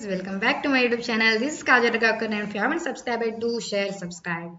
Welcome back to my YouTube channel. This is Kajal Kakar, and if you haven't subscribed, do share, subscribe.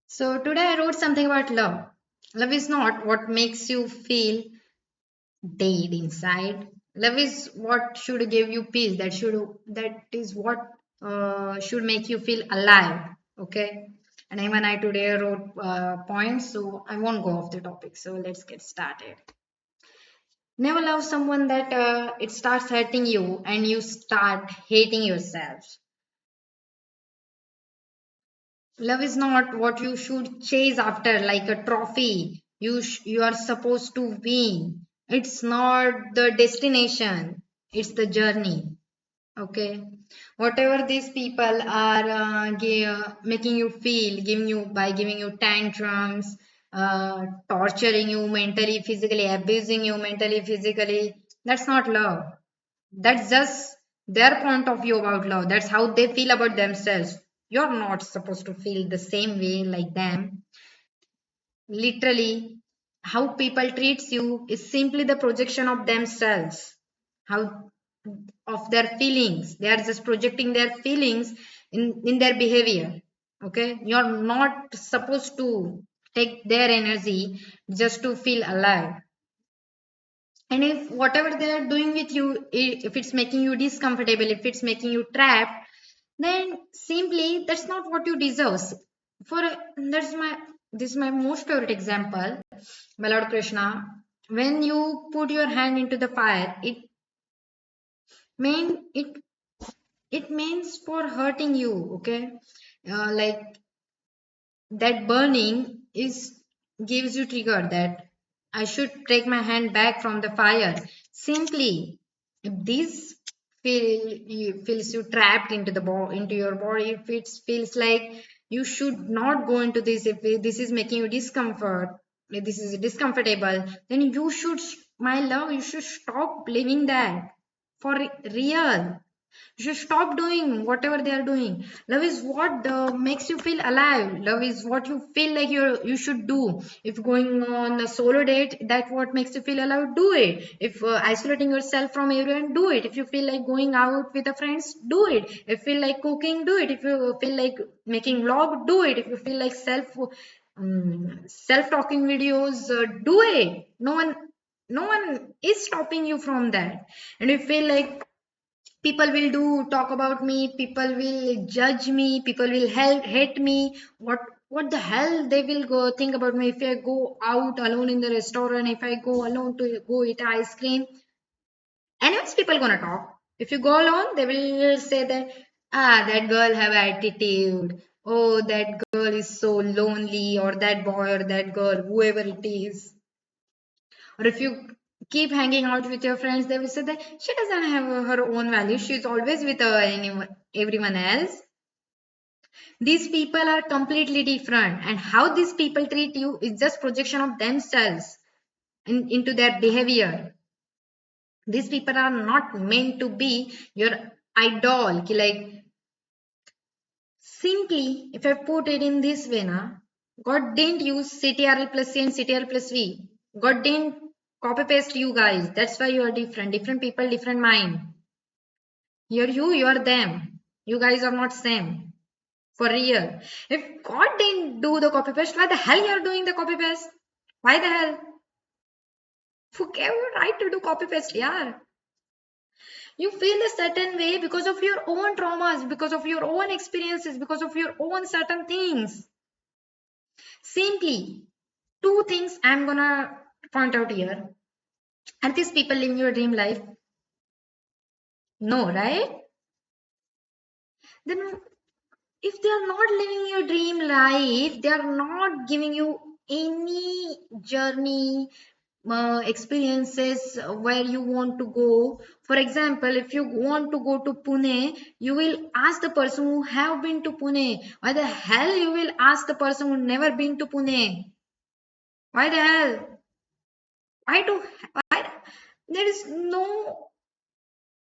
So today I wrote something about love. Love is not what makes you feel dead inside. Love is what should give you peace. That is what should make you feel alive. Okay. And even I today wrote points, so I won't go off the topic. So let's get started. Never love someone that it starts hurting you and you start hating yourself. Love is not what you should chase after like a trophy. You are supposed to win. It's not the destination. It's the journey. Okay. Whatever these people are making you feel, giving you tantrums, torturing you mentally, physically, abusing you mentally, physically. That's not love. That's just their point of view about love. That's how they feel about themselves. You're not supposed to feel the same way like them. Literally, how people treats you is simply the projection of themselves. How of their feelings. They are just projecting their feelings in their behavior. Okay? You're not supposed to take their energy just to feel alive. And if whatever they are doing with you, if it's making you discomfortable, if it's making you trapped, then simply that's not what you deserve. For that's my this is my most favorite example, my Lord Krishna. When you put your hand into the fire, mean it it means for hurting you. Okay, like that burning is gives you trigger that I should take my hand back from the fire. Simply, if this feels you trapped into into your body, if it feels like you should not go into this, if this is making you discomfort, if this is discomfortable, then you should, my love, you should stop living that for real. You should stop doing whatever they are doing. Love is what makes you feel alive. Love is what you feel like you should do. If going on a solo date, that what makes you feel alive, do it. If isolating yourself from everyone, do it. If you feel like going out with the friends, do it. If you feel like cooking, do it. If you feel like making vlog, do it. If you feel like self talking videos, do it. No one is stopping you from that. And if you feel like people will do talk about me, people will judge me, people will hate me, what the hell they will go think about me if I go out alone in the restaurant, if I go alone to go eat ice cream. Anyways, people gonna talk. If you go alone, they will say that, that girl have attitude, oh that girl is so lonely, or that boy or that girl, whoever it is. Or if you keep hanging out with your friends, they will say that she doesn't have her own value. She's always with everyone else. These people are completely different, and how these people treat you is just projection of themselves into their behavior. These people are not meant to be your idol. Like simply, if I put it in this way, God didn't use CTRL plus C and CTRL plus V. God didn't copy paste you guys. That's why you are different. Different people, different mind. You're you are them. You guys are not same. For real. If God didn't do the copy paste, why the hell you're doing the copy paste? Why the hell? Who gave you right to do copy paste, yeah? You feel a certain way because of your own traumas, because of your own experiences, because of your own certain things. Simply, two things I'm gonna point out here. Are these people living your dream life? No, right? Then if they are not living your dream life, they are not giving you any journey experiences where you want to go. For example, if you want to go to Pune, you will ask the person who have been to Pune. Why the hell you will ask the person who never been to Pune? Why the hell? Why do why there is no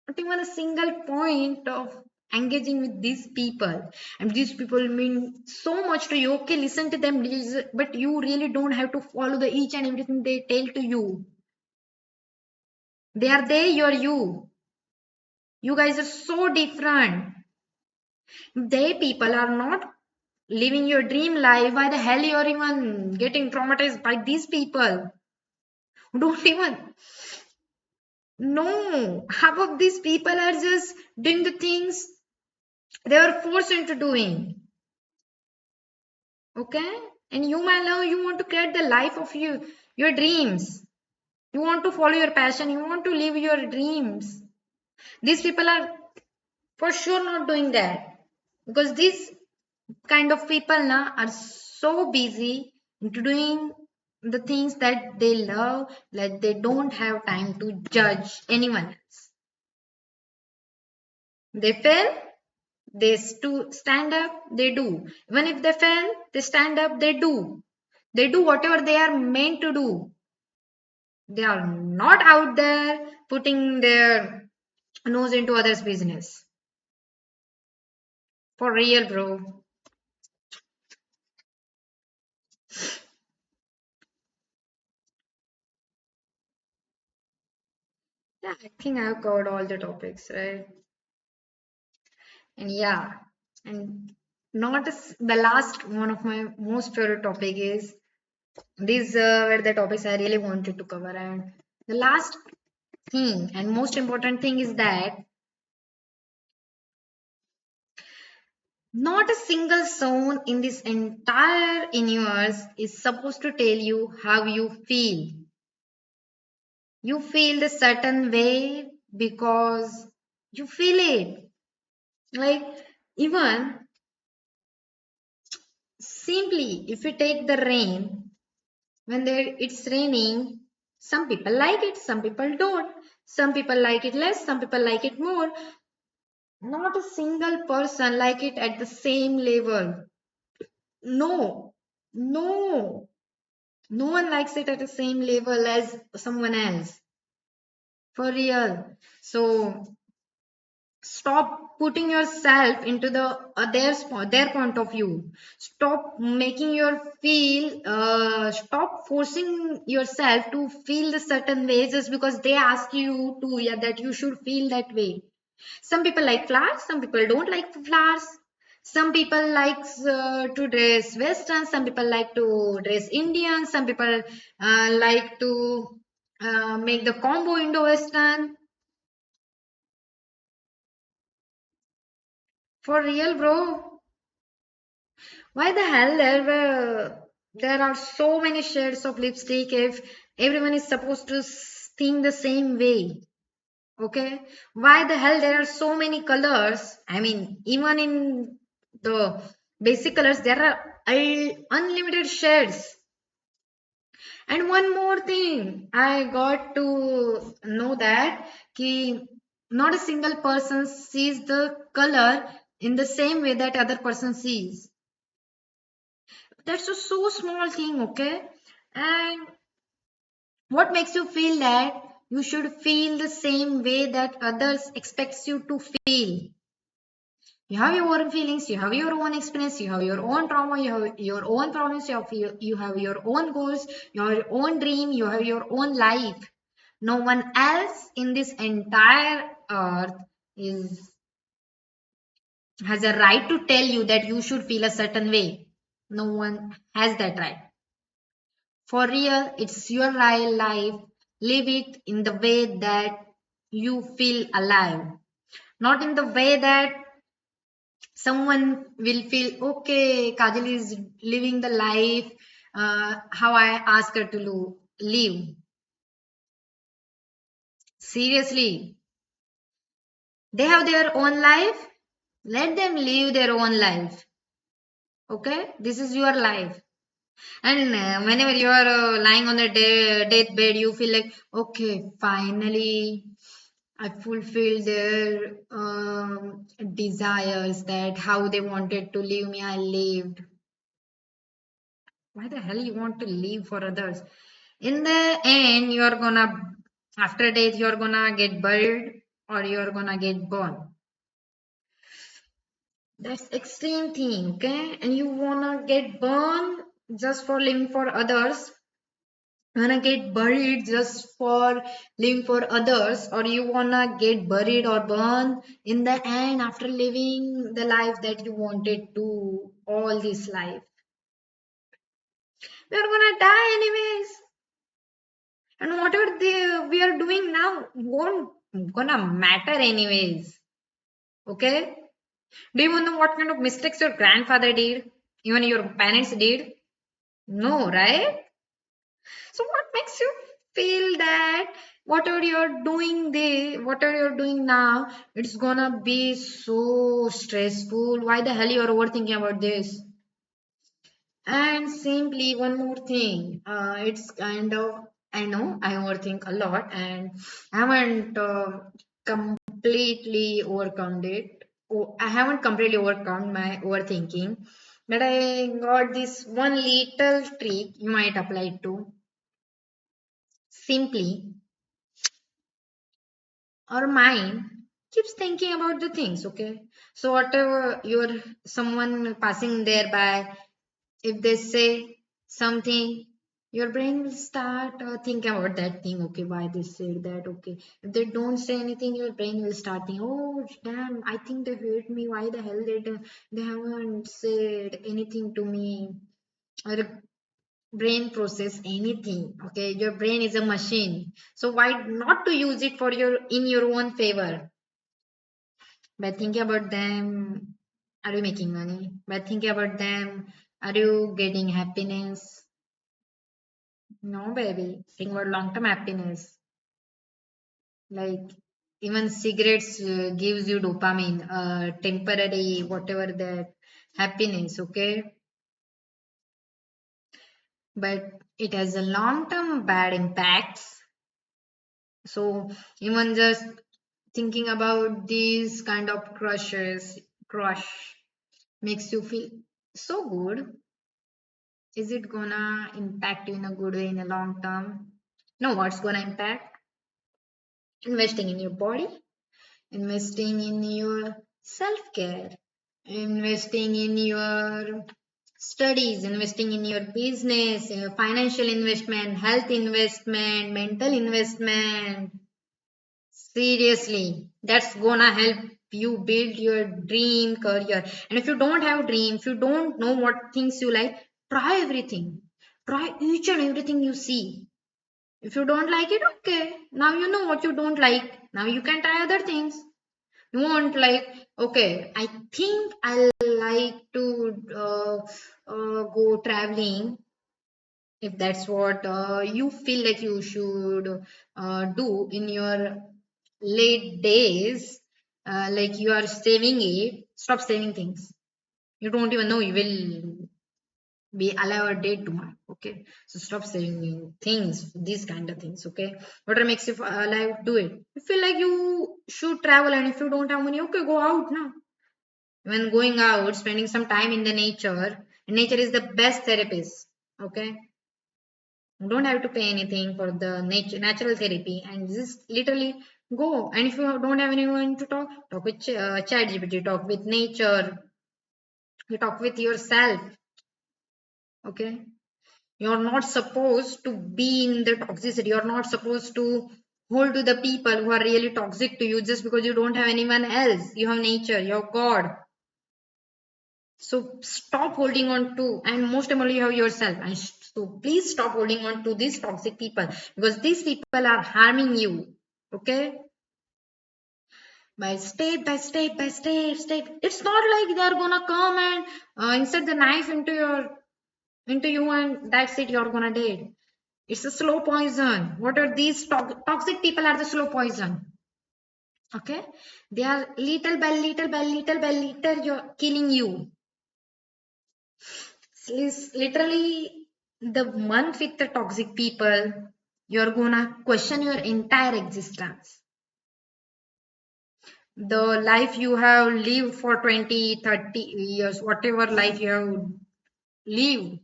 not even a single point of engaging with these people, and these people mean so much to you. Okay, listen to them, but you really don't have to follow the each and everything they tell to you. They are they, you're you. You guys are so different. They people are not living your dream life. Why the hell you're even getting traumatized by these people who don't even know? Half of these people are just doing the things they were forced into doing. Okay? And you, my love, you want to create the life of your dreams. You want to follow your passion. You want to live your dreams. These people are for sure not doing that, because these kind of people now are so busy into doing the things that they love that they don't have time to judge anyone else. They fail, stand up, they do. Even if they fail, they stand up, they do whatever they are meant to do. They are not out there putting their nose into others business. For real, bro. Yeah, I think I've covered all the topics, right? And yeah, and not as the last one of my most favorite topic is these were the topics I really wanted to cover. And the last thing and most important thing is that not a single zone in this entire universe is supposed to tell you how you feel. You feel the certain way because you feel it. Like, even simply, if you take the rain, when it's raining, some people like it, some people don't. Some people like it less, some people like it more. Not a single person like it at the same level. No, no, no one likes it at the same level as someone else. For real. So stop putting yourself into their point of view. Stop making your feel stop forcing yourself to feel the certain way just because they ask you to, yeah, that you should feel that way. Some people like flowers, some people don't like flowers. Some people likes to dress western, some people like to dress Indian, some people like to make the combo Indo western. For real, bro. Why the hell there are so many shades of lipstick if everyone is supposed to think the same way? Okay, why the hell there are so many colors? I mean, even in the basic colors, there are unlimited shades. And one more thing, I got to know that not a single person sees the color in the same way that other person sees. That's a so small thing, okay? And what makes you feel that you should feel the same way that others expects you to feel? You have your own feelings, you have your own experience, you have your own trauma, you have your own problems, you have your own goals, you have your own dream, you have your own life. No one else in this entire earth is has a right to tell you that you should feel a certain way. No one has that right. For real, it's your real life. Live it in the way that you feel alive, not in the way that someone will feel, okay, Kajal is living the life how I ask her to live. Seriously, they have their own life. Let them live their own life. Okay, this is your life. And whenever you are lying on the deathbed, you feel like, okay, finally I fulfilled their desires, that how they wanted to leave me, I lived. Why the hell you want to live for others? In the end, you're gonna, after death, you're gonna get buried or you're gonna get burned. That's extreme thing, okay? And you wanna get burned just for living for others. You wanna get buried just for living for others, or you wanna get buried or burned in the end after living the life that you wanted to all this life? We are gonna die anyways, and whatever we are doing now won't gonna matter anyways. Okay? Do you know what kind of mistakes your grandfather did? Even your parents did? No, right? So what makes you feel that whatever you're doing whatever you're doing now, it's gonna be so stressful? Why the hell you're overthinking about this? And simply one more thing, it's kind of, I know I overthink a lot and I haven't completely overcome it. Oh, I haven't completely overcome my overthinking, but I got this one little trick you might apply it to. Simply, our mind keeps thinking about the things, okay? So whatever you're someone passing there by, if they say something, your brain will start thinking about that thing. Okay, why they said that? Okay, if they don't say anything, your brain will start thinking, oh damn, I think they hate me. Why the hell they haven't said anything to me? Or the brain process anything. Okay, your brain is a machine, so why not to use it for your in your own favor? By thinking about them, are you making money? By thinking about them, are you getting happiness? No, baby. Think about long-term happiness. Like even cigarettes gives you dopamine, temporary, whatever that happiness, okay? But it has a long-term bad impacts. So even just thinking about these kind of crush makes you feel so good. Is it gonna impact you in a good way in a long term? No, what's gonna impact? Investing in your body, investing in your self care, investing in your studies, investing in your business, financial investment, health investment, mental investment. Seriously, that's gonna help you build your dream career. And if you don't have dream, if you don't know what things you like, try everything. Try each and everything you see. If you don't like it, okay. Now you know what you don't like. Now you can try other things. You won't like, okay, I think I like to go traveling. If that's what you feel like you should do in your late days, like you are saving it, stop saving things. You don't even know you will be alive or dead tomorrow. Okay, so stop saving things, these kind of things. Okay, whatever makes you alive, do it. You feel like you should travel, and if you don't have money, okay, go out now. When going out, spending some time in the nature, nature is the best therapist. Okay, you don't have to pay anything for the natural therapy, and just literally go. And if you don't have anyone to talk with ChatGPT, talk with nature, you talk with yourself. Okay, you're not supposed to be in the toxicity. You're not supposed to hold to the people who are really toxic to you just because you don't have anyone else. You have nature, you have God. So stop holding on to, and most importantly, you have yourself. And so please stop holding on to these toxic people, because these people are harming you. Okay? By step. It's not like they're gonna come and insert the knife into you, and that's it. You're gonna dead. It's a slow poison. What are these toxic people? Are the slow poison. Okay? They are little by little, you're killing you. Is literally the month with the toxic people, you're gonna question your entire existence. The life you have lived for 20, 30 years, whatever life you have lived,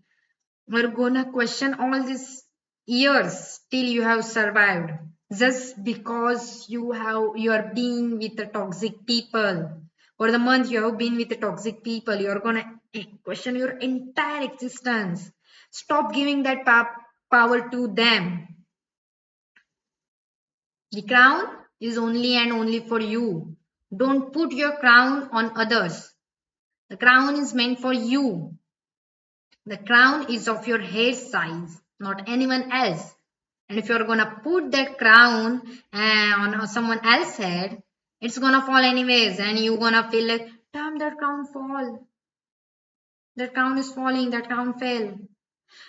you're gonna question all these years till you have survived, just because you are being with the toxic people. For the month you have been with the toxic people, you're gonna question your entire existence. Stop giving that power to them. The crown is only and only for you. Don't put your crown on others. The crown is meant for you. The crown is of your hair size, not anyone else. And if you're gonna put that crown on someone else's head, it's gonna fall anyways, and you're gonna feel like, damn, that crown fall. That crown is falling, that crown fell.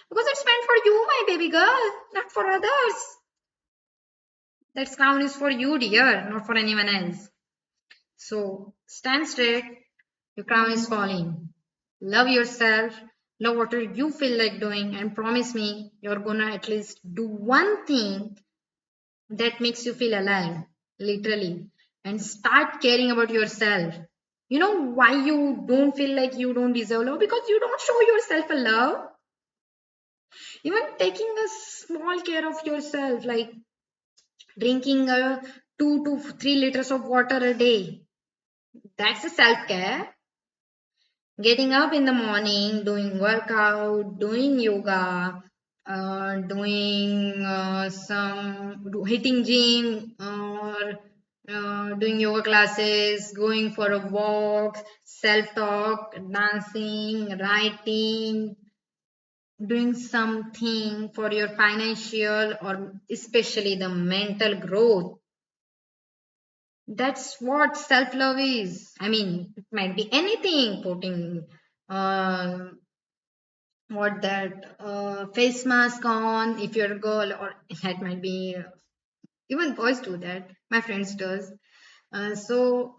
Because it's meant for you, my baby girl, not for others. That crown is for you, dear, not for anyone else. So stand straight, your crown is falling. Love yourself, love what you feel like doing, and promise me you're gonna at least do one thing that makes you feel alive, literally, and start caring about yourself. You know why you don't feel like you don't deserve love? Because you don't show yourself a love. Even taking a small care of yourself, like drinking 2 to 3 liters of water a day, that's a self care. Getting up in the morning, doing workout, doing yoga, doing hitting gym, or doing yoga classes, going for a walk, self-talk, dancing, writing, doing something for your financial or especially the mental growth. That's what self-love is. I mean, it might be anything, putting uh, what that face mask on if you're a girl, or that might be even boys do that. My friends does. So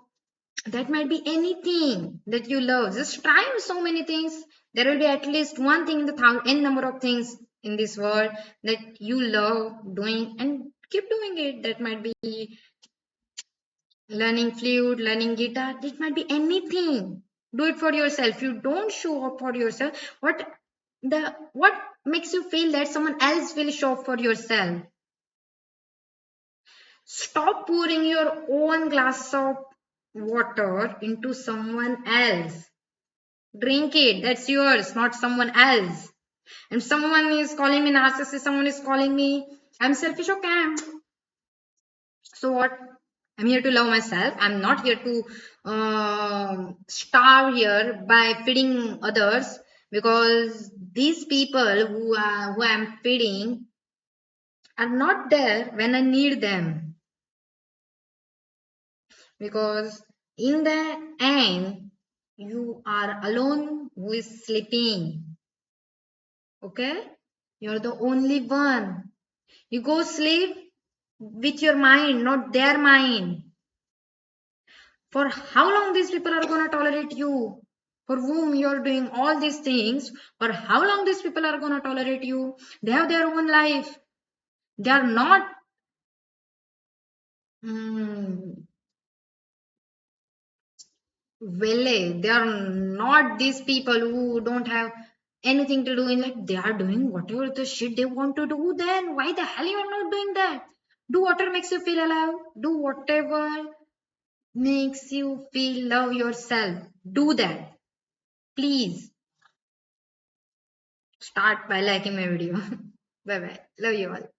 that might be anything that you love. Just try so many things. There will be at least one thing in the n number of things in this world that you love doing, and keep doing it. That might be learning flute, learning guitar. It might be anything. Do it for yourself. You don't show up for yourself. What makes you feel that someone else will show up for yourself? Stop pouring your own glass of water into someone else. Drink it. That's yours, not someone else. And someone is calling me narcissist, someone is calling me I'm selfish. Okay. So what? I'm here to love myself. I'm not here to starve here by feeding others, because these people who I'm feeding are not there when I need them. Because in the end, you are alone who is sleeping. Okay? You're the only one. You go sleep with your mind, not their mind. For how long these people are going to tolerate you? For whom you're doing all these things, for how long these people are going to tolerate you? They have their own life. They are not mm, they are not these people who don't have anything to do in life. They are doing whatever the shit they want to do. Then why the hell you are not doing that? Do whatever makes you feel alive. Do whatever makes you feel love yourself. Do that. Please start by liking my video. Bye bye. Love you all.